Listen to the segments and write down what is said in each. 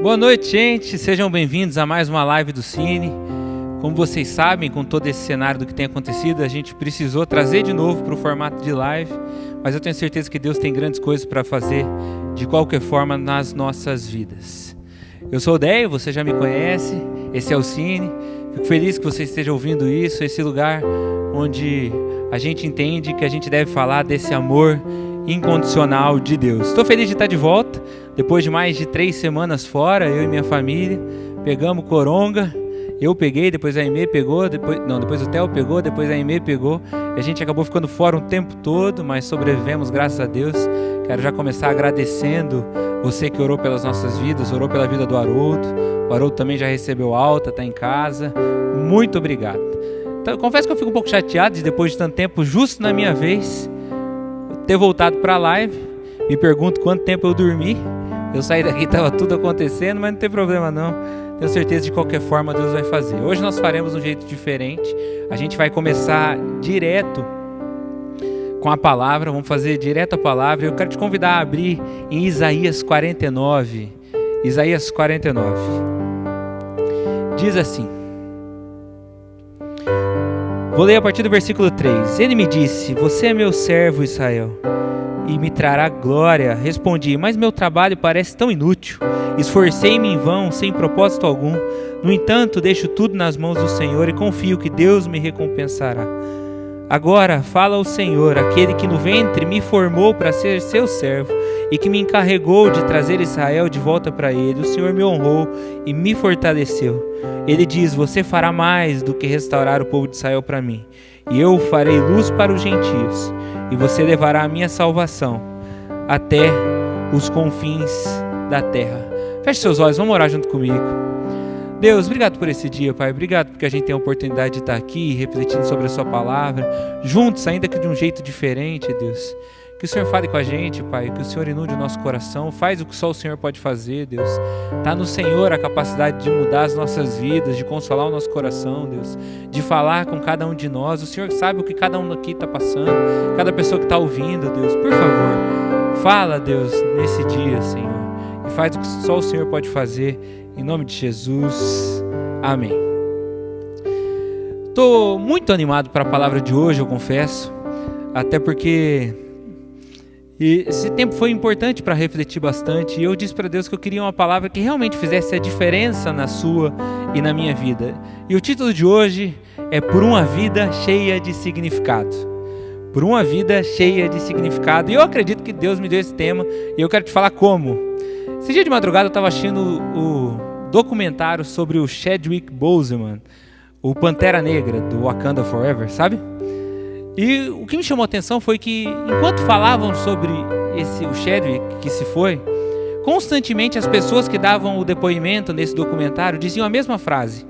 Boa noite, gente. Sejam bem-vindos a mais uma live do Cine. Como vocês sabem, com todo esse cenário do que tem acontecido, a gente precisou trazer de novo para o formato de live, mas eu tenho certeza que Deus tem grandes coisas para fazer de qualquer forma nas nossas vidas. Eu sou o Deio, você já me conhece, esse é o Cine. Fico feliz que você esteja ouvindo isso, esse lugar onde a gente entende que a gente deve falar desse amor incondicional de Deus. Estou feliz de estar de volta, depois de mais de 3 semanas fora, eu e minha família, pegamos coronga, eu peguei, depois a Aimee pegou, depois o Theo pegou, depois a Aimee pegou, e a gente acabou ficando fora o tempo todo, mas sobrevivemos, graças a Deus. Quero já começar agradecendo você que orou pelas nossas vidas, orou pela vida do Haroldo. O Haroldo também já recebeu alta, está em casa. Muito obrigado. Então, confesso que eu fico um pouco chateado de, depois de tanto tempo, justo na minha vez, ter voltado para a live. Me pergunto quanto tempo eu dormi. Eu saí daqui, estava tudo acontecendo, mas não tem problema não. Tenho certeza de qualquer forma Deus vai fazer. Hoje nós faremos de um jeito diferente. A gente vai começar direto com a palavra, vamos fazer direto a palavra. Eu quero te convidar a abrir em Isaías 49. Isaías 49. Diz assim. Vou ler a partir do versículo 3. Ele me disse: você é meu servo, Israel, e me trará glória. Respondi: mas meu trabalho parece tão inútil. Esforcei-me em vão, sem propósito algum. No entanto, deixo tudo nas mãos do Senhor e confio que Deus me recompensará. Agora fala o Senhor, aquele que no ventre me formou para ser seu servo e que me encarregou de trazer Israel de volta para ele. O Senhor me honrou e me fortaleceu. Ele diz: você fará mais do que restaurar o povo de Israel para mim, e eu farei luz para os gentios, e você levará a minha salvação até os confins da terra. Feche seus olhos, vamos orar junto comigo. Deus, obrigado por esse dia, Pai. Obrigado porque a gente tem a oportunidade de estar aqui refletindo sobre a sua palavra, juntos, ainda que de um jeito diferente, Deus. Que o Senhor fale com a gente, Pai, que o Senhor inunde o nosso coração, faz o que só o Senhor pode fazer, Deus. Está no Senhor a capacidade de mudar as nossas vidas, de consolar o nosso coração, Deus, de falar com cada um de nós. O Senhor sabe o que cada um aqui está passando, cada pessoa que está ouvindo, Deus. Por favor, fala, Deus, nesse dia, Senhor, e faz o que só o Senhor pode fazer, em nome de Jesus. Amém. Estou muito animado para a palavra de hoje, eu confesso, até porque esse tempo foi importante para refletir bastante, e eu disse para Deus que eu queria uma palavra que realmente fizesse a diferença na sua e na minha vida. E o título de hoje é Por uma Vida Cheia de Significado. Por uma vida cheia de significado. E eu acredito que Deus me deu esse tema, e eu quero te falar como. Esse dia de madrugada eu estava assistindo o documentário sobre o Chadwick Boseman, o Pantera Negra do Wakanda Forever, sabe? E o que me chamou a atenção foi que, enquanto falavam sobre o Chadwick que se foi, constantemente as pessoas que davam o depoimento nesse documentário diziam a mesma frase: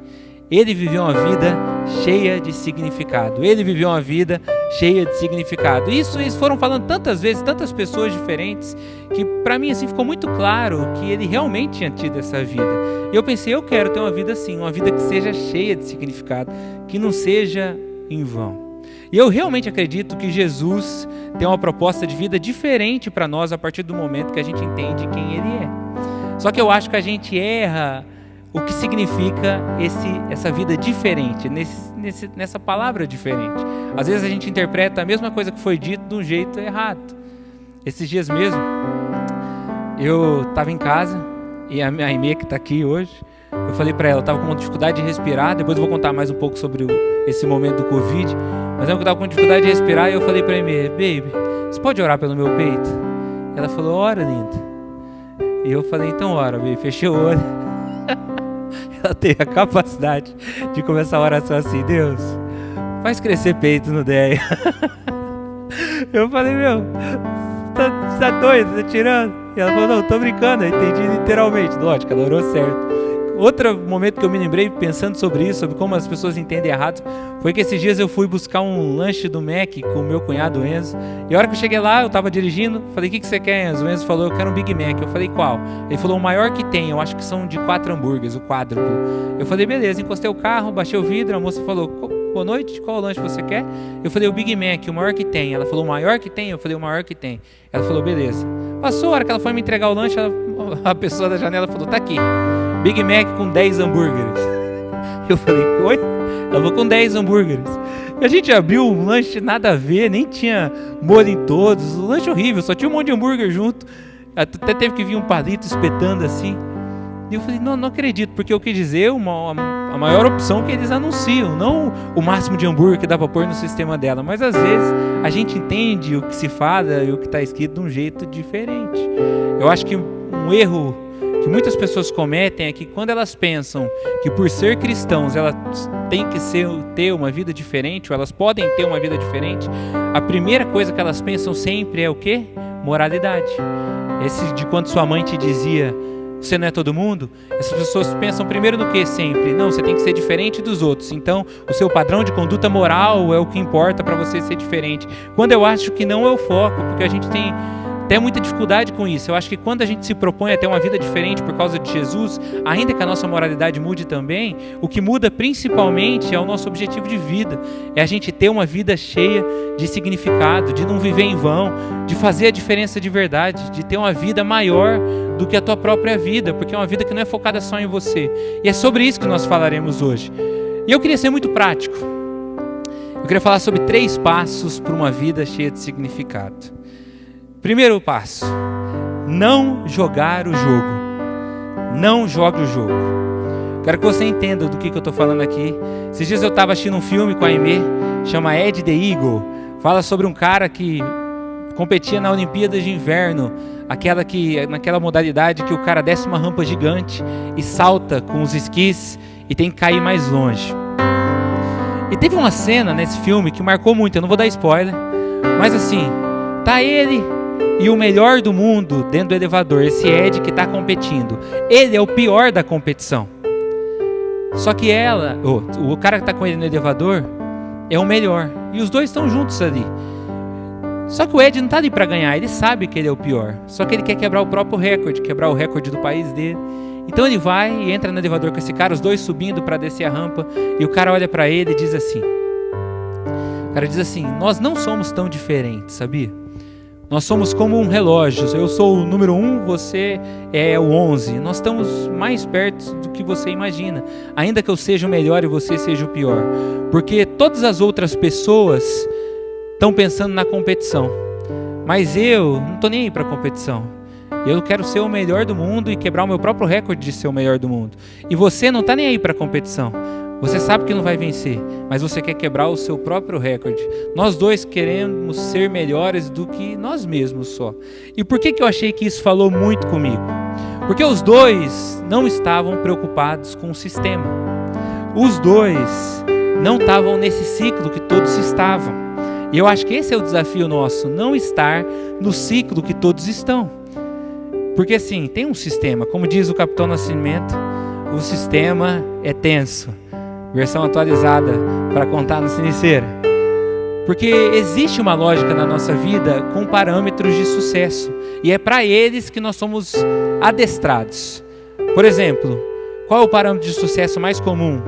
ele viveu uma vida cheia de significado. Ele viveu uma vida cheia de significado. Isso eles foram falando tantas vezes, tantas pessoas diferentes, que para mim assim ficou muito claro que ele realmente tinha tido essa vida. E eu pensei, eu quero ter uma vida assim, uma vida que seja cheia de significado, que não seja em vão. E eu realmente acredito que Jesus tem uma proposta de vida diferente para nós a partir do momento que a gente entende quem Ele é. Só que eu acho que a gente erra o que significa essa vida diferente, nessa palavra diferente. Às vezes a gente interpreta a mesma coisa que foi dito de um jeito errado. Esses dias mesmo, eu estava em casa, e a minha Aimee, que está aqui hoje, eu falei para ela, eu estava com uma dificuldade de respirar. Depois eu vou contar mais um pouco sobre esse momento do Covid, mas eu estava com dificuldade de respirar, e eu falei para a Aimee: baby, você pode orar pelo meu peito? Ela falou: ora, linda. E eu falei: então ora, baby. Fechei o olho. Ela tem a capacidade de começar a oração assim: Deus, faz crescer peito no Deia. Eu falei: meu, tá doido, tá tirando? E ela falou: não, tô brincando. Eu entendi literalmente. Lógico, ela orou certo. Outro momento que eu me lembrei pensando sobre isso, sobre como as pessoas entendem errado, foi que esses dias eu fui buscar um lanche do Mac com o meu cunhado Enzo, e a hora que eu cheguei lá, eu tava dirigindo, falei: o que você quer, Enzo? O Enzo falou: eu quero um Big Mac. Eu falei: qual? Ele falou: o maior que tem, eu acho que são de 4 hambúrgueres, o quádruplo. Eu falei: beleza. Encostei o carro, baixei o vidro, a moça falou: boa noite, qual lanche você quer? Eu falei: o Big Mac, o maior que tem. Ela falou: o maior que tem? Eu falei: o maior que tem. Ela falou: beleza. Passou, a hora que ela foi me entregar o lanche, ela a pessoa da janela falou, tá aqui, Big Mac com 10 hambúrgueres. Eu falei, oi? Ela falou, com 10 hambúrgueres. E a gente abriu um lanche nada a ver, nem tinha molho em todos, um lanche horrível, só tinha um monte de hambúrguer junto. Até teve que vir um palito espetando assim. E eu falei, não acredito, porque eu quis dizer a maior opção que eles anunciam, não o máximo de hambúrguer que dá para pôr no sistema dela, mas às vezes a gente entende o que se fala e o que está escrito de um jeito diferente. Eu acho que um erro que muitas pessoas cometem é que quando elas pensam que por ser cristãos elas têm que ter uma vida diferente, ou elas podem ter uma vida diferente, a primeira coisa que elas pensam sempre é o quê? Moralidade. Esse de quando sua mãe te dizia, você não é todo mundo, essas pessoas pensam primeiro no que sempre? Não, você tem que ser diferente dos outros. Então, o seu padrão de conduta moral é o que importa para você ser diferente. Quando eu acho que não é o foco, porque a gente tem até muita dificuldade com isso. Eu acho que quando a gente se propõe a ter uma vida diferente por causa de Jesus, ainda que a nossa moralidade mude também, o que muda principalmente é o nosso objetivo de vida. É a gente ter uma vida cheia de significado, de não viver em vão, de fazer a diferença de verdade, de ter uma vida maior do que a tua própria vida, porque é uma vida que não é focada só em você. E é sobre isso que nós falaremos hoje. E eu queria ser muito prático. Eu queria falar sobre 3 passos para uma vida cheia de significado. Primeiro passo, não jogar o jogo. Não jogue o jogo. Quero que você entenda do que eu estou falando aqui. Esses dias eu estava assistindo um filme com a Aimee, chama Ed the Eagle. Fala sobre um cara que competia na Olimpíadas de Inverno, naquela modalidade que o cara desce uma rampa gigante e salta com os esquis e tem que cair mais longe. E teve uma cena nesse filme que marcou muito, eu não vou dar spoiler, mas assim, tá ele e o melhor do mundo dentro do elevador, esse Ed que está competindo. Ele é o pior da competição. Só que o cara que está com ele no elevador é o melhor. E os dois estão juntos ali. Só que o Ed não está ali para ganhar, ele sabe que ele é o pior. Só que ele quer quebrar o próprio recorde, quebrar o recorde do país dele. Então ele vai e entra no elevador com esse cara, os dois subindo para descer a rampa. E o cara olha para ele e diz assim... O cara diz assim, nós não somos tão diferentes, sabia? Nós somos como um relógio, eu sou o número 1, você é o 11. Nós estamos mais perto do que você imagina, ainda que eu seja o melhor e você seja o pior. Porque todas as outras pessoas estão pensando na competição, mas eu não estou nem aí para a competição. Eu quero ser o melhor do mundo e quebrar o meu próprio recorde de ser o melhor do mundo. E você não está nem aí para a competição. Você sabe que não vai vencer, mas você quer quebrar o seu próprio recorde. Nós dois queremos ser melhores do que nós mesmos só. E por que eu achei que isso falou muito comigo? Porque os dois não estavam preocupados com o sistema. Os dois não estavam nesse ciclo que todos estavam. E eu acho que esse é o desafio nosso, não estar no ciclo que todos estão. Porque assim, tem um sistema, como diz o Capitão Nascimento, o sistema é tenso. Versão atualizada para contar no Siniceira. Porque existe uma lógica na nossa vida com parâmetros de sucesso. E é para eles que nós somos adestrados. Por exemplo, qual é o parâmetro de sucesso mais comum?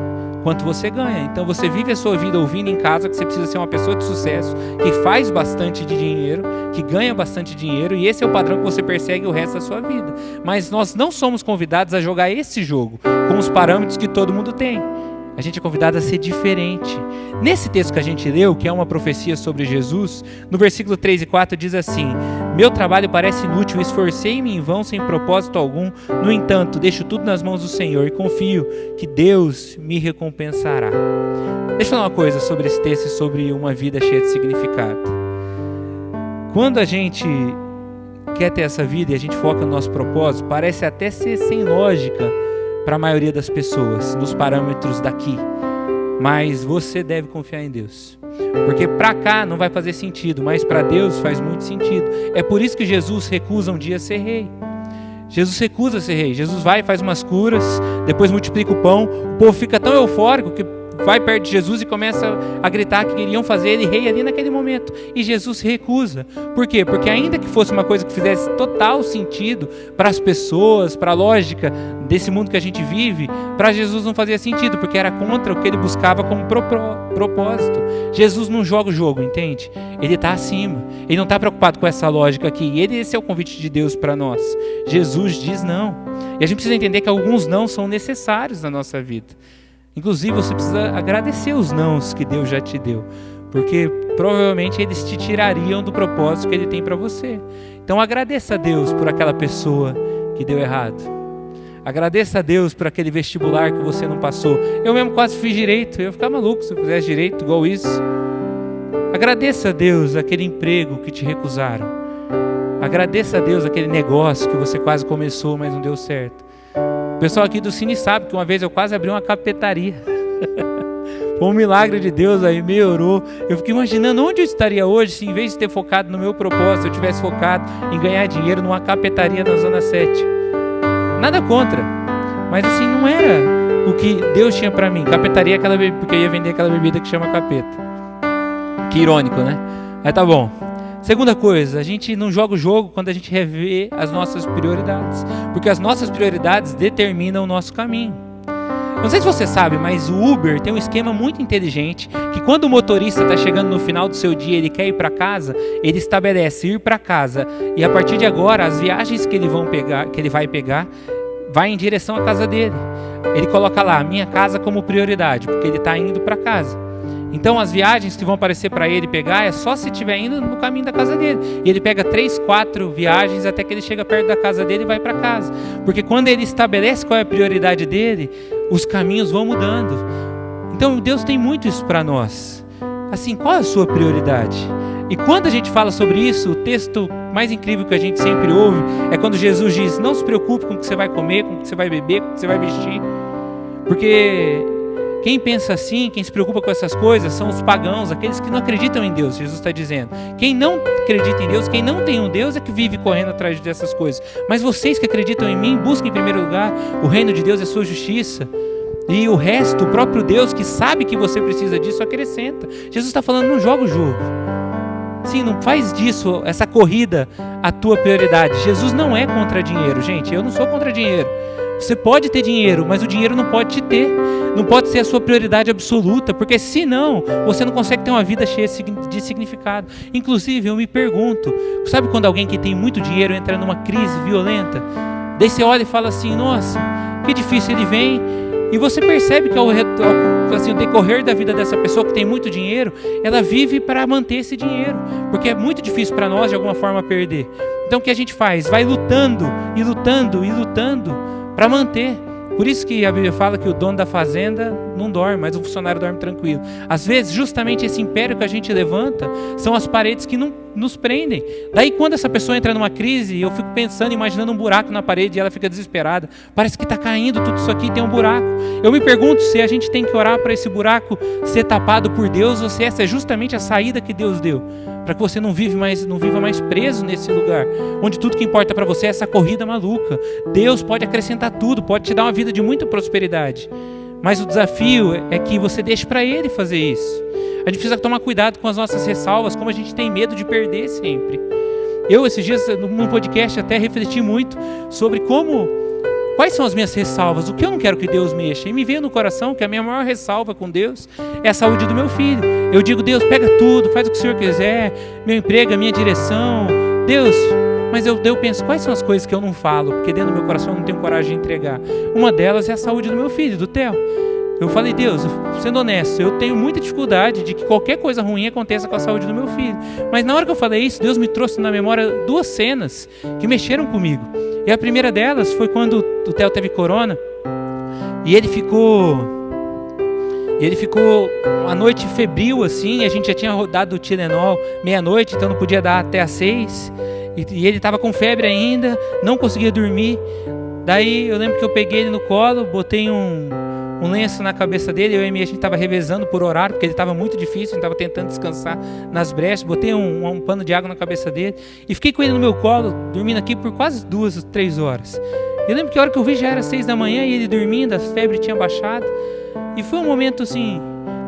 Quanto você ganha. Então você vive a sua vida ouvindo em casa que você precisa ser uma pessoa de sucesso, que faz bastante de dinheiro, que ganha bastante dinheiro, e esse é o padrão que você persegue o resto da sua vida. Mas nós não somos convidados a jogar esse jogo com os parâmetros que todo mundo tem. A gente é convidado a ser diferente. Nesse texto que a gente leu, que é uma profecia sobre Jesus, no versículo 3 e 4 diz assim: meu trabalho parece inútil, esforcei-me em vão sem propósito algum. No entanto, deixo tudo nas mãos do Senhor e confio que Deus me recompensará. Deixa eu falar uma coisa sobre esse texto e sobre uma vida cheia de significado. Quando a gente quer ter essa vida e a gente foca no nosso propósito, parece até ser sem lógica para a maioria das pessoas, nos parâmetros daqui. Mas você deve confiar em Deus. Porque para cá não vai fazer sentido, mas para Deus faz muito sentido. É por isso que Jesus recusa um dia ser rei. Jesus recusa ser rei. Jesus vai e faz umas curas, depois multiplica o pão. O povo fica tão eufórico que vai perto de Jesus e começa a gritar que queriam fazer ele rei ali naquele momento. E Jesus se recusa. Por quê? Porque ainda que fosse uma coisa que fizesse total sentido para as pessoas, para a lógica desse mundo que a gente vive, para Jesus não fazia sentido, porque era contra o que ele buscava como propósito. Jesus não joga o jogo, entende? Ele está acima, ele não está preocupado com essa lógica aqui. Esse é o convite de Deus para nós. Jesus diz não. E a gente precisa entender que alguns não são necessários na nossa vida. Inclusive, você precisa agradecer os nãos que Deus já te deu, porque provavelmente eles te tirariam do propósito que Ele tem para você. Então agradeça a Deus por aquela pessoa que deu errado. Agradeça a Deus por aquele vestibular que você não passou. Eu mesmo quase fiz direito, eu ia ficar maluco se eu fizesse direito igual isso. Agradeça a Deus aquele emprego que te recusaram. Agradeça a Deus aquele negócio que você quase começou, mas não deu certo. O pessoal aqui do Cine sabe que uma vez eu quase abri uma cafetaria. Foi um milagre de Deus, aí melhorou. Eu fiquei imaginando onde eu estaria hoje se, em vez de ter focado no meu propósito, eu tivesse focado em ganhar dinheiro numa cafetaria na Zona 7. Nada contra, mas assim, não era o que Deus tinha para mim. Cafetaria é aquela bebida, porque eu ia vender aquela bebida que chama capeta. Que irônico, né? Mas tá bom. Segunda coisa, a gente não joga o jogo quando a gente revê as nossas prioridades, porque as nossas prioridades determinam o nosso caminho. Não sei se você sabe, mas o Uber tem um esquema muito inteligente, que quando o motorista está chegando no final do seu dia, ele quer ir para casa, ele estabelece ir para casa, e a partir de agora, as viagens que ele vai pegar, vai em direção à casa dele. Ele coloca lá, minha casa como prioridade, porque ele está indo para casa. Então as viagens que vão aparecer para ele pegar é só se estiver indo no caminho da casa dele. E ele pega 3, 4 viagens até que ele chega perto da casa dele e vai para casa. Porque quando ele estabelece qual é a prioridade dele, os caminhos vão mudando. Então Deus tem muito isso para nós. Assim, qual é a sua prioridade? E quando a gente fala sobre isso, o texto mais incrível que a gente sempre ouve é quando Jesus diz, não se preocupe com o que você vai comer, com o que você vai beber, com o que você vai vestir. Porque quem pensa assim, quem se preocupa com essas coisas, são os pagãos, aqueles que não acreditam em Deus, Jesus está dizendo. Quem não acredita em Deus, quem não tem um Deus, é que vive correndo atrás dessas coisas. Mas vocês que acreditam em mim, busquem em primeiro lugar o reino de Deus e a sua justiça. E o resto, o próprio Deus, que sabe que você precisa disso, acrescenta. Jesus está falando, não joga o jogo. Sim, não faz disso, essa corrida, a tua prioridade. Jesus não é contra dinheiro, gente. Eu não sou contra dinheiro. Você pode ter dinheiro, mas o dinheiro não pode te ter. Não pode ser a sua prioridade absoluta, porque senão você não consegue ter uma vida cheia de significado. Inclusive, eu me pergunto, sabe quando alguém que tem muito dinheiro entra numa crise violenta? Daí você olha e fala assim, nossa, que difícil, ele vem. E você percebe que assim, o decorrer da vida dessa pessoa que tem muito dinheiro, ela vive para manter esse dinheiro, porque é muito difícil para nós de alguma forma perder. Então o que a gente faz? Vai lutando e lutando e lutando para manter. Por isso que a Bíblia fala que o dono da fazenda não dorme, mas o funcionário dorme tranquilo. Às vezes, justamente esse império que a gente levanta são as paredes que não nos prendem. Daí, quando essa pessoa entra numa crise, eu fico pensando, imaginando um buraco na parede e ela fica desesperada. Parece que está caindo tudo isso aqui, tem um buraco. Eu me pergunto se a gente tem que orar para esse buraco ser tapado por Deus ou se essa é justamente a saída que Deus deu, para que você não viva mais preso nesse lugar, onde tudo que importa para você é essa corrida maluca. Deus pode acrescentar tudo, pode te dar uma vida de muita prosperidade, mas o desafio é que você deixe para Ele fazer isso. A gente precisa tomar cuidado com as nossas ressalvas, como a gente tem medo de perder sempre. Eu, esses dias, num podcast, até refleti muito sobre quais são as minhas ressalvas, o que eu não quero que Deus mexa. E me veio no coração que a minha maior ressalva com Deus é a saúde do meu filho. Eu digo, Deus, pega tudo, faz o que o Senhor quiser, meu emprego, a minha direção. Deus, mas eu penso, quais são as coisas que eu não falo, porque dentro do meu coração eu não tenho coragem de entregar. Uma delas é a saúde do meu filho, do Theo. Eu falei, Deus, sendo honesto, eu tenho muita dificuldade de que qualquer coisa ruim aconteça com a saúde do meu filho. Mas na hora que eu falei isso, Deus me trouxe na memória 2 cenas que mexeram comigo. E a primeira delas foi quando o Theo teve corona e ele ficou uma noite febril assim, a gente já tinha dado o Tilenol meia-noite, então não podia dar até às 6, e ele estava com febre ainda, não conseguia dormir. Daí eu lembro que eu peguei ele no colo, botei um lenço na cabeça dele, eu e a gente estava revezando por horário, porque ele estava muito difícil, a gente estava tentando descansar nas brechas, botei um pano de água na cabeça dele, e fiquei com ele no meu colo, dormindo aqui por quase 2, 3 horas. Eu lembro que a hora que eu vi já era 6 da manhã, e ele dormindo, a febre tinha baixado, e foi um momento assim,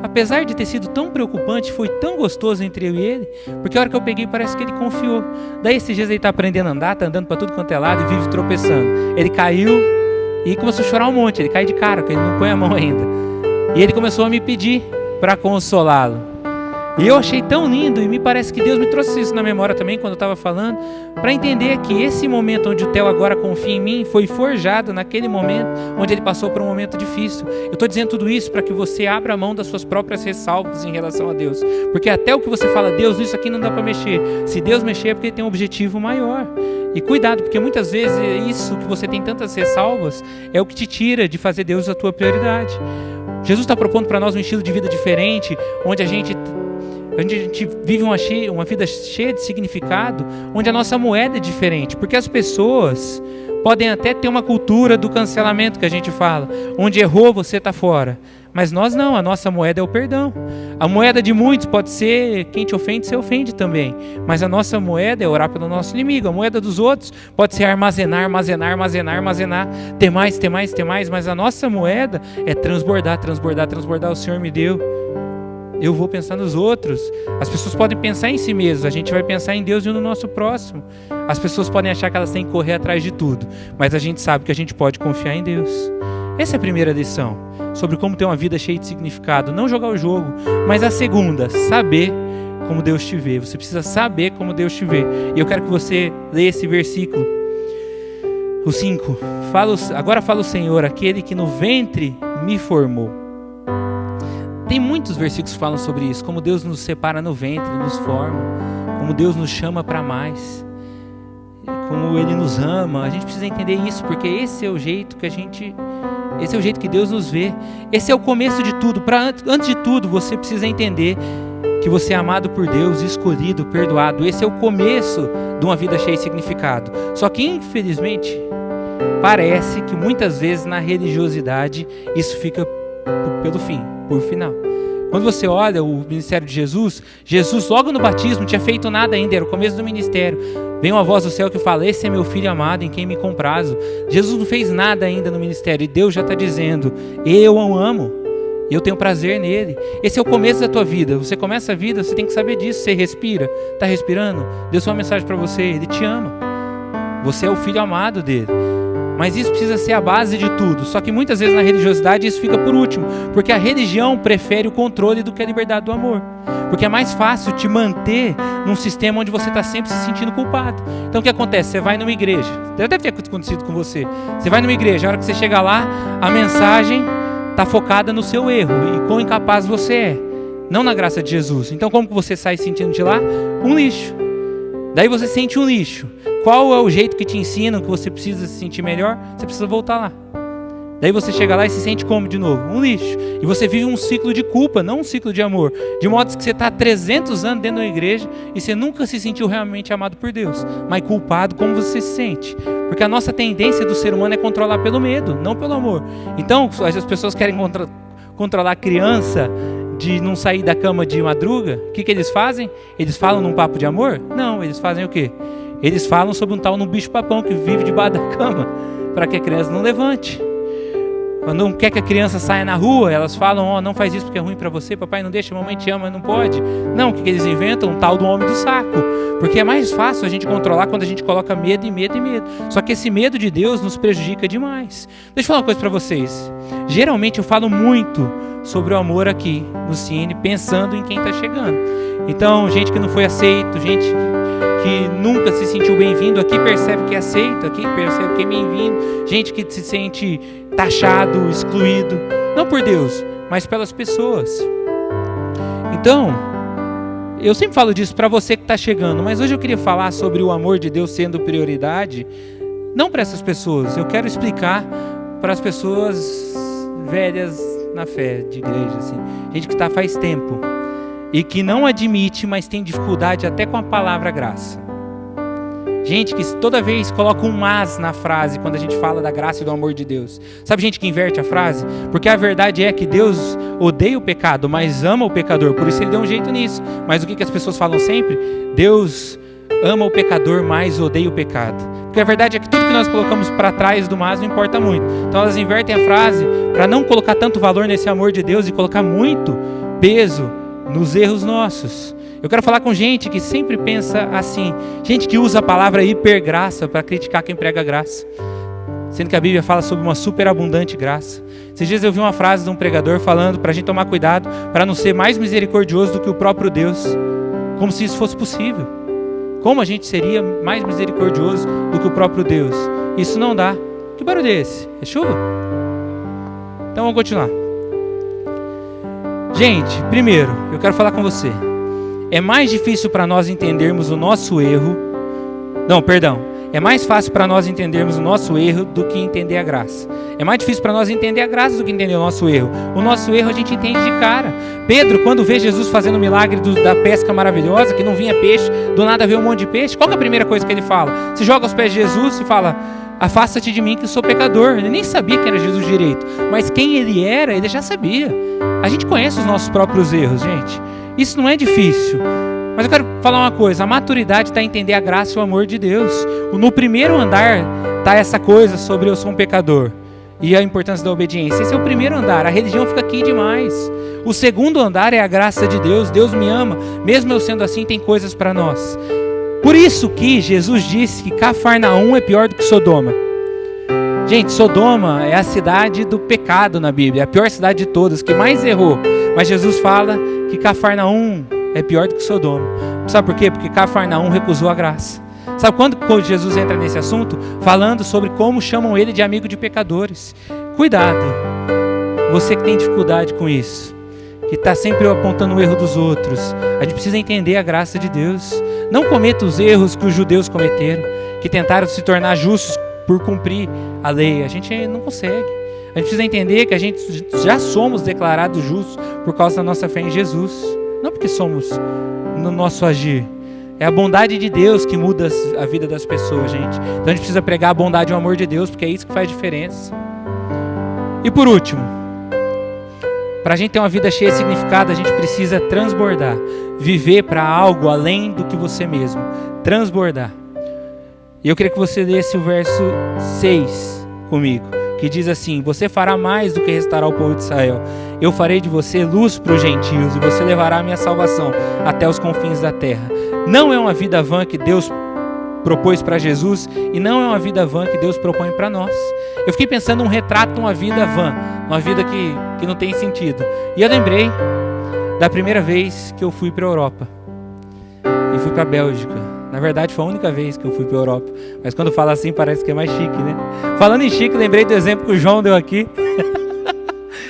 apesar de ter sido tão preocupante, foi tão gostoso entre eu e ele, porque a hora que eu peguei parece que ele confiou. Daí esses dias ele está aprendendo a andar, está andando para tudo quanto é lado e vive tropeçando. Ele caiu E começou a chorar um monte, ele cai de cara, porque ele não põe a mão ainda. E ele começou a me pedir para consolá-lo. E eu achei tão lindo, e me parece que Deus me trouxe isso na memória também, quando eu estava falando, para entender que esse momento onde o Theo agora confia em mim, foi forjado naquele momento, onde ele passou por um momento difícil. Eu estou dizendo tudo isso para que você abra a mão das suas próprias ressalvas em relação a Deus. Porque até o que você fala, Deus, isso aqui não dá para mexer. Se Deus mexer é porque ele tem um objetivo maior. E cuidado, porque muitas vezes isso que você tem tantas ressalvas, é o que te tira de fazer Deus a tua prioridade. Jesus está propondo para nós um estilo de vida diferente, onde a gente vive uma vida cheia de significado, onde a nossa moeda é diferente, porque as pessoas podem até ter uma cultura do cancelamento que a gente fala, onde errou você está fora, mas nós não, a nossa moeda é o perdão. A moeda de muitos pode ser quem te ofende, você ofende também, mas a nossa moeda é orar pelo nosso inimigo. A moeda dos outros pode ser armazenar, ter mais, mas a nossa moeda é transbordar. O Senhor me deu, eu vou pensar nos outros. As pessoas podem pensar em si mesmas, a gente vai pensar em Deus e no nosso próximo. As pessoas podem achar que elas têm que correr atrás de tudo, mas a gente sabe que a gente pode confiar em Deus. Essa é a primeira lição, sobre como ter uma vida cheia de significado. Não jogar o jogo, mas a segunda, saber como Deus te vê. Você precisa saber como Deus te vê. E eu quero que você leia esse versículo, o 5. Agora fala o Senhor, aquele que no ventre me formou. Tem muitos versículos que falam sobre isso, como Deus nos separa no ventre, nos forma, como Deus nos chama para mais, como Ele nos ama. A gente precisa entender isso, porque esse é o jeito que Deus nos vê. Esse é o começo de tudo. Antes de tudo, você precisa entender que você é amado por Deus, escolhido, perdoado. Esse é o começo de uma vida cheia de significado. Só que, infelizmente, parece que muitas vezes na religiosidade isso fica pelo fim, por final. Quando você olha o ministério de Jesus logo no batismo não tinha feito nada ainda, era o começo do ministério. Vem uma voz do céu que fala: esse é meu filho amado em quem me comprazo. Jesus não fez nada ainda no ministério e Deus já está dizendo: eu o amo, eu tenho prazer nele. Esse é o começo da tua vida. Você começa a vida, você tem que saber disso. Você respira, está respirando? Deus tem uma mensagem para você: Ele te ama, você é o filho amado dele. Mas isso precisa ser a base de tudo. Só que muitas vezes na religiosidade isso fica por último, porque a religião prefere o controle do que a liberdade do amor. Porque é mais fácil te manter num sistema onde você está sempre se sentindo culpado. Então o que acontece? Você vai numa igreja, deve ter acontecido com você. Você vai numa igreja, a hora que você chega lá, a mensagem está focada no seu erro e quão incapaz você é, não na graça de Jesus. Então como que você sai sentindo de lá? Um lixo. Daí você sente um lixo. Qual é o jeito que te ensinam que você precisa se sentir melhor? Você precisa voltar lá. Daí você chega lá e se sente como de novo? Um lixo. E você vive um ciclo de culpa, não um ciclo de amor. De modo que você está há 300 anos dentro da igreja e você nunca se sentiu realmente amado por Deus. Mas culpado, como você se sente? Porque a nossa tendência do ser humano é controlar pelo medo, não pelo amor. Então, as pessoas querem controlar a criança de não sair da cama de madruga. O que eles fazem? Eles falam num papo de amor? Não, eles fazem o quê? Eles falam sobre um tal no bicho-papão que vive debaixo da cama, para que a criança não levante. Quando não quer que a criança saia na rua, elas falam: não faz isso porque é ruim para você, papai não deixa, mamãe te ama, não pode. Não, o que eles inventam? Um tal do homem do saco. Porque é mais fácil a gente controlar quando a gente coloca medo e medo e medo. Só que esse medo de Deus nos prejudica demais. Deixa eu falar uma coisa para vocês. Geralmente eu falo muito sobre o amor aqui no Cine, pensando em quem está chegando. Então, gente que não foi aceito, gente que nunca se sentiu bem-vindo, aqui percebe que é aceito, aqui percebe que é bem-vindo, gente que se sente taxado, excluído, não por Deus, mas pelas pessoas. Então, eu sempre falo disso para você que está chegando, mas hoje eu queria falar sobre o amor de Deus sendo prioridade, não para essas pessoas, eu quero explicar para as pessoas velhas na fé de igreja, assim, gente que está faz tempo e que não admite, mas tem dificuldade até com a palavra graça. Gente que toda vez coloca um mas na frase quando a gente fala da graça e do amor de Deus. Sabe gente que inverte a frase? Porque a verdade é que Deus odeia o pecado, mas ama o pecador. Por isso Ele deu um jeito nisso. Mas o que as pessoas falam sempre? Deus ama o pecador, mas odeia o pecado. Porque a verdade é que tudo que nós colocamos para trás do mas não importa muito. Então elas invertem a frase para não colocar tanto valor nesse amor de Deus e colocar muito peso nos erros nossos. Eu quero falar com gente que sempre pensa assim, gente que usa a palavra hipergraça para criticar quem prega graça. sendo que a Bíblia fala sobre uma superabundante graça. Esses dias eu vi uma frase de um pregador falando para a gente tomar cuidado para não ser mais misericordioso do que o próprio Deus, como se isso fosse possível. Como a gente seria mais misericordioso do que o próprio Deus? Isso não dá. Que barulho é esse? É chuva? Então vamos continuar. Gente, primeiro, eu quero falar com você. É mais difícil para nós entendermos o nosso erro. Não, perdão. É mais fácil para nós entendermos o nosso erro do que entender a graça. É mais difícil para nós entender a graça do que entender o nosso erro. O nosso erro a gente entende de cara. Pedro, quando vê Jesus fazendo o milagre da pesca maravilhosa, que não vinha peixe, do nada veio um monte de peixe, qual que é a primeira coisa que ele fala? Se joga aos pés de Jesus e fala: afasta-te de mim que sou pecador. Ele nem sabia que era Jesus direito, mas quem ele era, ele já sabia. A gente conhece os nossos próprios erros, gente. Isso não é difícil. Mas eu quero falar uma coisa, a maturidade está em entender a graça e o amor de Deus. No primeiro andar está essa coisa sobre eu sou um pecador e a importância da obediência. Esse é o primeiro andar, a religião fica aqui demais. O segundo andar é a graça de Deus. Deus me ama, mesmo eu sendo assim, tem coisas para nós. Por isso que Jesus disse que Cafarnaum é pior do que Sodoma. Gente, Sodoma é a cidade do pecado na Bíblia, é a pior cidade de todas, que mais errou. Mas Jesus fala que Cafarnaum é pior do que Sodoma. Sabe por quê? Porque Cafarnaum recusou a graça. Sabe quando Jesus entra nesse assunto? Falando sobre como chamam ele de amigo de pecadores. Cuidado, você que tem dificuldade com isso, que está sempre apontando o erro dos outros. A gente precisa entender a graça de Deus. Não cometa os erros que os judeus cometeram, que tentaram se tornar justos por cumprir a lei. A gente não consegue. A gente precisa entender que a gente já somos declarados justos por causa da nossa fé em Jesus. Não porque somos no nosso agir. É a bondade de Deus que muda a vida das pessoas, gente. Então a gente precisa pregar a bondade e o amor de Deus, porque é isso que faz diferença. E por último, para a gente ter uma vida cheia de significado, a gente precisa transbordar. Viver para algo além do que você mesmo. Transbordar. E eu queria que você lesse o verso 6 comigo, que diz assim: você fará mais do que restaurar o povo de Israel. Eu farei de você luz para os gentios, e você levará a minha salvação até os confins da terra. Não é uma vida vã que Deus propôs para Jesus, e não é uma vida vã que Deus propõe para nós. Eu fiquei pensando num retrato de uma vida vã, uma vida que não tem sentido. E eu lembrei da primeira vez que eu fui para a Europa. E fui para a Bélgica. Na verdade, foi a única vez que eu fui para a Europa. Mas quando fala assim, parece que é mais chique, né? Falando em chique, lembrei do exemplo que o João deu aqui.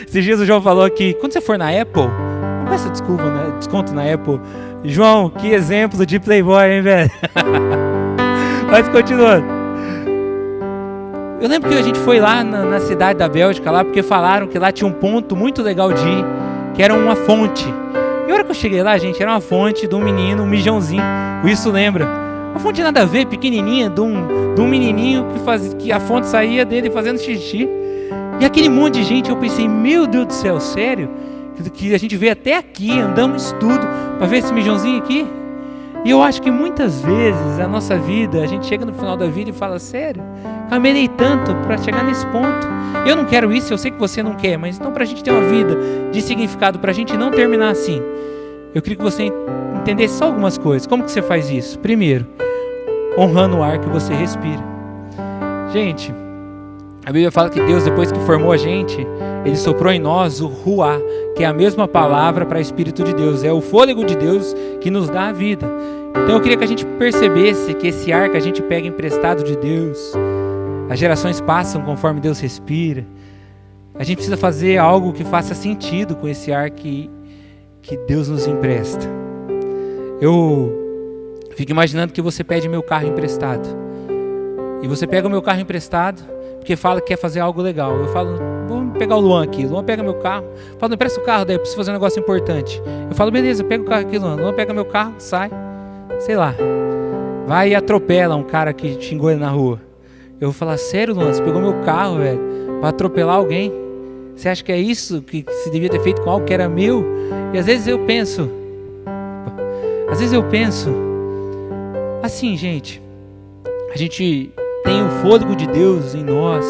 Esses dias o João falou aqui: quando você for na Apple, não peça desconto na Apple. João, que exemplo de playboy, hein, velho? Mas continuando. Eu lembro que a gente foi lá na cidade da Bélgica, lá, porque falaram que lá tinha um ponto muito legal de ir, que era uma fonte. E a hora que eu cheguei lá, gente, era uma fonte de um menino, um mijãozinho. Isso lembra? Uma fonte nada a ver, pequenininha, de um menininho que a fonte saía dele fazendo xixi. E aquele monte de gente, eu pensei: meu Deus do céu, sério? Que a gente veio até aqui, andamos tudo para ver esse mijãozinho aqui? E eu acho que muitas vezes a nossa vida, a gente chega no final da vida e fala: sério, caminhei tanto para chegar nesse ponto. Eu não quero isso, eu sei que você não quer, mas então para a gente ter uma vida de significado, para a gente não terminar assim, eu queria que você entendesse só algumas coisas. Como que você faz isso? Primeiro, honrando o ar que você respira. Gente, a Bíblia fala que Deus, depois que formou a gente, Ele soprou em nós o ruá, que é a mesma palavra para Espírito de Deus. É o fôlego de Deus que nos dá a vida. Então eu queria que a gente percebesse que esse ar que a gente pega emprestado de Deus, as gerações passam conforme Deus respira. A gente precisa fazer algo que faça sentido com esse ar que Deus nos empresta. Eu fico imaginando que você pede meu carro emprestado. E você pega o meu carro emprestado porque fala que quer fazer algo legal. Eu falo: vamos pegar o Luan aqui. Luan pega meu carro. Eu falo: empresta o carro daí, eu preciso fazer um negócio importante. Eu falo: beleza, pega o carro aqui, Luan. Luan pega meu carro, sai. Sei lá. Vai e atropela um cara que xingou ele na rua. Eu vou falar: sério, Luan, você pegou meu carro, velho, para atropelar alguém? Você acha que é isso que se devia ter feito com algo que era meu? E às vezes eu penso assim, gente, a gente tem o fôlego de Deus em nós.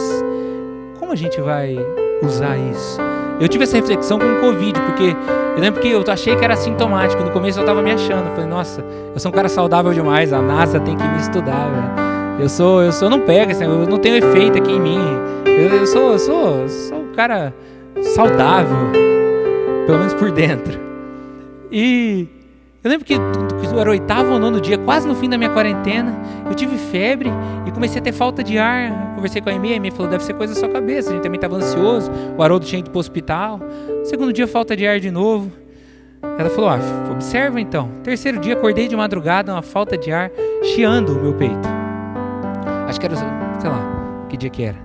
Como a gente vai usar isso? Eu tive essa reflexão com o Covid, porque eu lembro que eu achei que era sintomático. No começo eu estava me achando. Eu falei: nossa, eu sou um cara saudável demais, a NASA tem que me estudar, velho. Eu não pego, assim, eu não tenho efeito aqui em mim. Eu sou um cara saudável, pelo menos por dentro. E eu lembro que era o 8º ou 9º dia, quase no fim da minha quarentena, eu tive febre e comecei a ter falta de ar. Conversei com a Amy falou, deve ser coisa da sua cabeça, a gente também estava ansioso, o Haroldo tinha ido para o hospital. Segundo dia, falta de ar de novo. Ela falou, observa então. Terceiro dia, acordei de madrugada, uma falta de ar, chiando o meu peito. Acho que era, sei lá, que dia que era.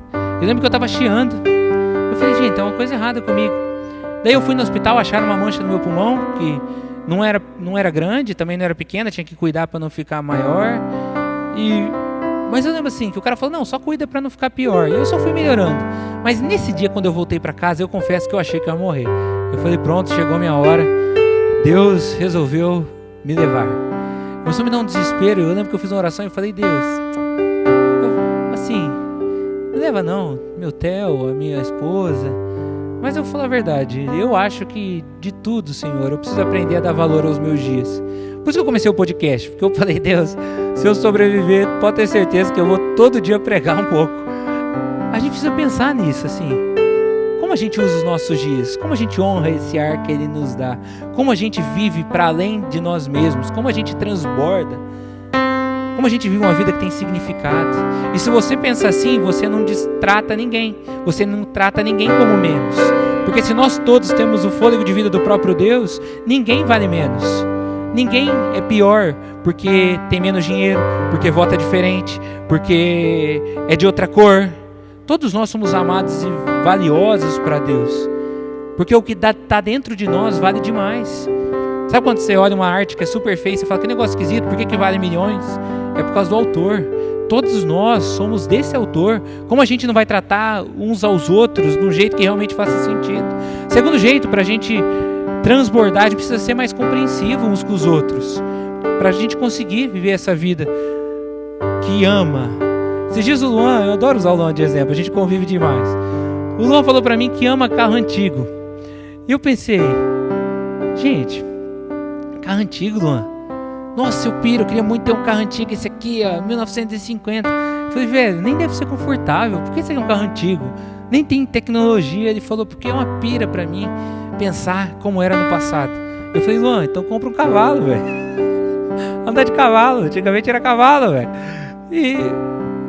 Eu lembro que eu estava chiando. Eu falei, gente, tem uma coisa errada comigo. Daí eu fui no hospital, acharam uma mancha no meu pulmão, que não era grande, também não era pequena, tinha que cuidar para não ficar maior. Mas eu lembro assim, que o cara falou, não, só cuida para não ficar pior. E eu só fui melhorando. Mas nesse dia, quando eu voltei para casa, eu confesso que eu achei que eu ia morrer. Eu falei, pronto, chegou a minha hora. Deus resolveu me levar. Começou a me dar um desespero. Eu lembro que eu fiz uma oração e falei, Deus, não leva não, meu Theo, a minha esposa. Mas eu vou falar a verdade, eu acho que de tudo, Senhor, eu preciso aprender a dar valor aos meus dias. Por isso que eu comecei o podcast, porque eu falei, Deus, se eu sobreviver, pode ter certeza que eu vou todo dia pregar um pouco. A gente precisa pensar nisso, assim. Como a gente usa os nossos dias, como a gente honra esse ar que Ele nos dá, como a gente vive para além de nós mesmos, como a gente transborda, como a gente vive uma vida que tem significado. E se você pensa assim, você não destrata ninguém, você não trata ninguém como menos, porque se nós todos temos o fôlego de vida do próprio Deus, ninguém vale menos, ninguém é pior porque tem menos dinheiro, porque vota diferente, porque é de outra cor. Todos nós somos amados e valiosos para Deus, porque o que está dentro de nós vale demais. Sabe quando você olha uma arte que é super feia, você fala, que negócio esquisito, por que vale milhões? É por causa do autor. Todos nós somos desse autor. Como a gente não vai tratar uns aos outros de um jeito que realmente faça sentido? Segundo jeito, para a gente transbordar, a gente precisa ser mais compreensivo uns com os outros, para a gente conseguir viver essa vida que ama. Esses dias o Luan, eu adoro usar o Luan de exemplo, a gente convive demais. O Luan falou para mim que ama carro antigo. E eu pensei, gente, carro antigo, Luan? Nossa, eu queria muito ter um carro antigo, esse aqui, 1950. Eu falei, velho, nem deve ser confortável, por que esse aqui é um carro antigo? Nem tem tecnologia. Ele falou, porque é uma pira pra mim pensar como era no passado. Eu falei, Luan, então compra um cavalo, velho. Andar de cavalo, antigamente era cavalo, velho.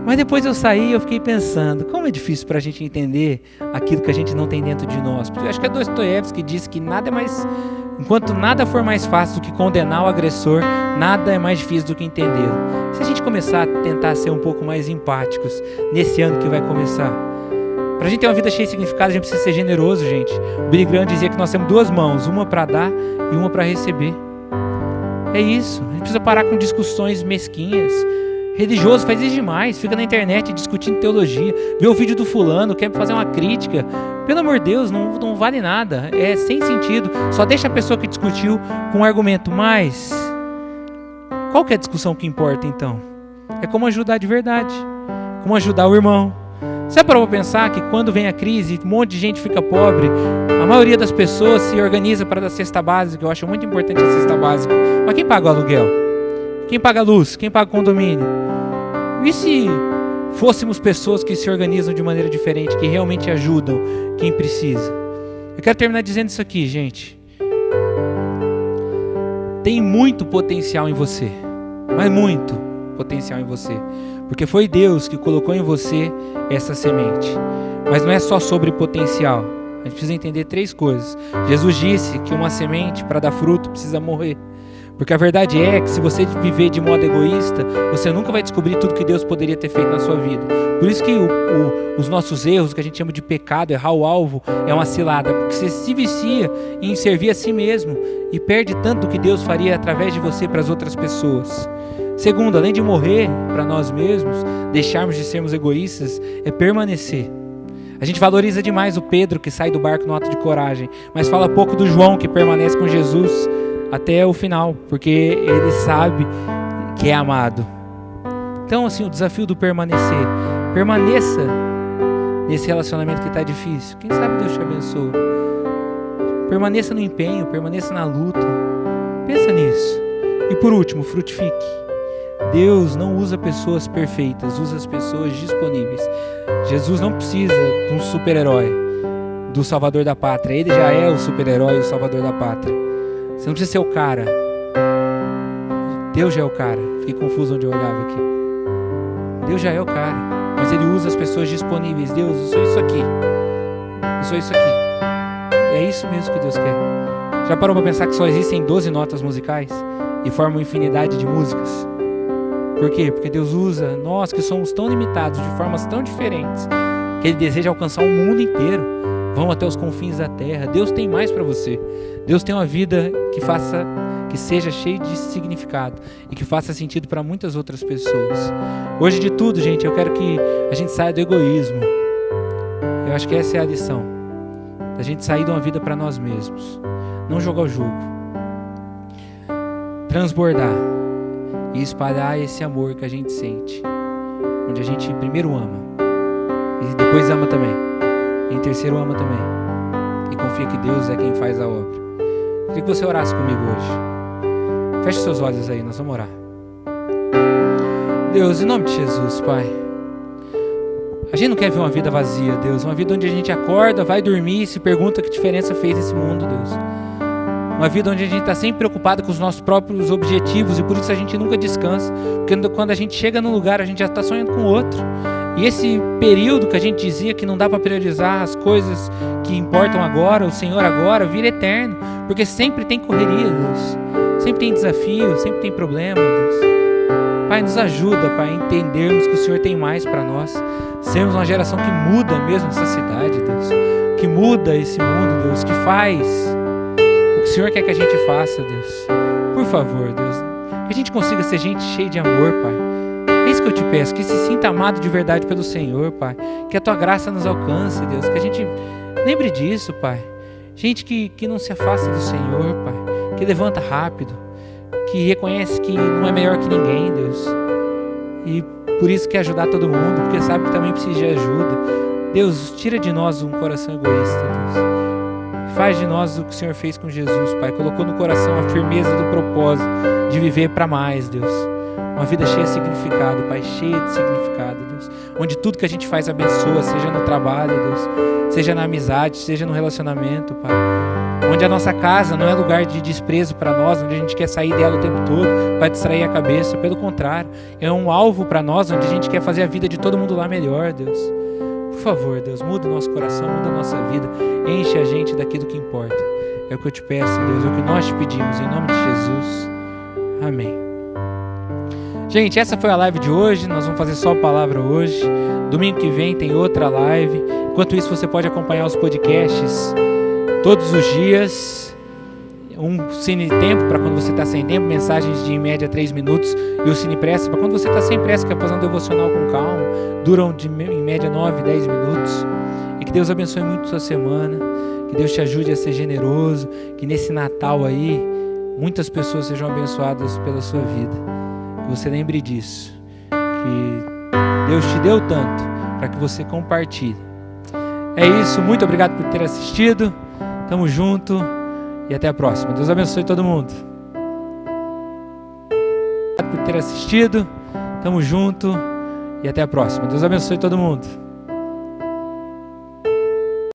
Mas depois eu saí e eu fiquei pensando, como é difícil pra gente entender aquilo que a gente não tem dentro de nós. Porque eu acho que é Dostoiévski que disse que nada é mais... Enquanto nada for mais fácil do que condenar o agressor, nada é mais difícil do que entendê-lo. Se a gente começar a tentar ser um pouco mais empáticos nesse ano que vai começar, para a gente ter uma vida cheia de significado, a gente precisa ser generoso, gente. O Billy Graham dizia que nós temos 2 mãos, uma para dar e uma para receber. É isso, a gente precisa parar com discussões mesquinhas. Religioso faz isso demais, fica na internet discutindo teologia, vê o vídeo do fulano, quer fazer uma crítica. Pelo amor de Deus, não vale nada, é sem sentido, só deixa a pessoa que discutiu com um argumento. Mas qual que é a discussão que importa então? É como ajudar de verdade, como ajudar o irmão. Você parou para pensar que quando vem a crise, um monte de gente fica pobre, a maioria das pessoas se organiza para dar cesta básica. Eu acho muito importante a cesta básica, mas quem paga o aluguel? Quem paga a luz? Quem paga o condomínio? E se fôssemos pessoas que se organizam de maneira diferente, que realmente ajudam quem precisa? Eu quero terminar dizendo isso aqui, gente. Tem muito potencial em você, mas muito potencial em você, porque foi Deus que colocou em você essa semente. Mas não é só sobre potencial. A gente precisa entender 3 coisas. Jesus disse que uma semente, para dar fruto, precisa morrer. Porque a verdade é que se você viver de modo egoísta, você nunca vai descobrir tudo que Deus poderia ter feito na sua vida. Por isso que os nossos erros, que a gente chama de pecado, errar o alvo, é uma cilada. Porque você se vicia em servir a si mesmo e perde tanto do que Deus faria através de você para as outras pessoas. Segundo, além de morrer para nós mesmos, deixarmos de sermos egoístas, é permanecer. A gente valoriza demais o Pedro que sai do barco no ato de coragem, mas fala pouco do João que permanece com Jesus até o final, porque ele sabe que é amado. Então, assim, o desafio do permanecer. Permaneça nesse relacionamento que está difícil. Quem sabe Deus te abençoe. Permaneça no empenho, permaneça na luta. Pensa nisso. E por último, frutifique. Deus não usa pessoas perfeitas, usa as pessoas disponíveis. Jesus não precisa de um super-herói, do salvador da pátria. Ele já é o super-herói e o salvador da pátria. Você não precisa ser o cara. Deus já é o cara. Fiquei confuso onde eu olhava aqui. Deus já é o cara, mas Ele usa as pessoas disponíveis. Deus, eu sou isso aqui. Eu sou isso aqui. É isso mesmo que Deus quer. Já parou para pensar que só existem 12 notas musicais e formam infinidade de músicas? Por quê? Porque Deus usa nós que somos tão limitados, de formas tão diferentes, que Ele deseja alcançar o mundo inteiro. Vão até os confins da terra. Deus tem mais para você. Deus tem uma vida que seja cheia de significado e que faça sentido para muitas outras pessoas. Hoje de tudo, gente, eu quero que a gente saia do egoísmo. Eu acho que essa é a lição. Da gente sair de uma vida para nós mesmos. Não jogar o jogo. Transbordar e espalhar esse amor que a gente sente. Onde a gente primeiro ama e depois ama também. E em terceiro ama também. E confia que Deus é quem faz a obra. Queria que você orasse comigo hoje. Feche seus olhos aí, nós vamos orar. Deus, em nome de Jesus, Pai. A gente não quer ver uma vida vazia, Deus. Uma vida onde a gente acorda, vai dormir e se pergunta que diferença fez esse mundo, Deus. Uma vida onde a gente está sempre preocupado com os nossos próprios objetivos e por isso a gente nunca descansa. Porque quando a gente chega num lugar, a gente já está sonhando com outro. E esse período que a gente dizia que não dá para priorizar as coisas que importam agora, o Senhor agora, vira eterno. Porque sempre tem correria, Deus. Sempre tem desafio, sempre tem problema, Deus. Pai, nos ajuda, Pai, a entendermos que o Senhor tem mais para nós. Sermos uma geração que muda mesmo essa cidade, Deus. Que muda esse mundo, Deus. Que faz o que o Senhor quer que a gente faça, Deus. Por favor, Deus. Que a gente consiga ser gente cheia de amor, Pai. É isso que eu te peço, que se sinta amado de verdade pelo Senhor, Pai. Que a Tua graça nos alcance, Deus. Que a gente lembre disso, Pai. Gente que não se afasta do Senhor, Pai. Que levanta rápido. Que reconhece que não é melhor que ninguém, Deus. E por isso quer ajudar todo mundo, porque sabe que também precisa de ajuda. Deus, tira de nós um coração egoísta, Deus. Faz de nós o que o Senhor fez com Jesus, Pai. Colocou no coração a firmeza do propósito de viver para mais, Deus. Uma vida cheia de significado, Pai, cheia de significado, Deus. Onde tudo que a gente faz abençoa, seja no trabalho, Deus, seja na amizade, seja no relacionamento, Pai. Onde a nossa casa não é lugar de desprezo para nós, onde a gente quer sair dela o tempo todo para distrair a cabeça. Pelo contrário, é um alvo para nós, onde a gente quer fazer a vida de todo mundo lá melhor, Deus. Por favor, Deus, muda o nosso coração, muda a nossa vida, enche a gente daquilo que importa. É o que eu te peço, Deus, é o que nós te pedimos, em nome de Jesus. Amém. Gente, essa foi a live de hoje, nós vamos fazer só a palavra hoje. Domingo que vem tem outra live. Enquanto isso, você pode acompanhar os podcasts todos os dias. Um Cine Tempo para quando você está sem tempo, mensagens de em média 3 minutos. E o Cine Pressa para quando você está sem pressa, quer fazer um devocional com calma. Duram em média 9, 10 minutos. E que Deus abençoe muito a sua semana. Que Deus te ajude a ser generoso. Que nesse Natal aí, muitas pessoas sejam abençoadas pela sua vida. Que você lembre disso, que Deus te deu tanto para que você compartilhe. É isso, muito obrigado por ter assistido, tamo junto e até a próxima. Deus abençoe todo mundo. Obrigado por ter assistido, tamo junto e até a próxima. Deus abençoe todo mundo.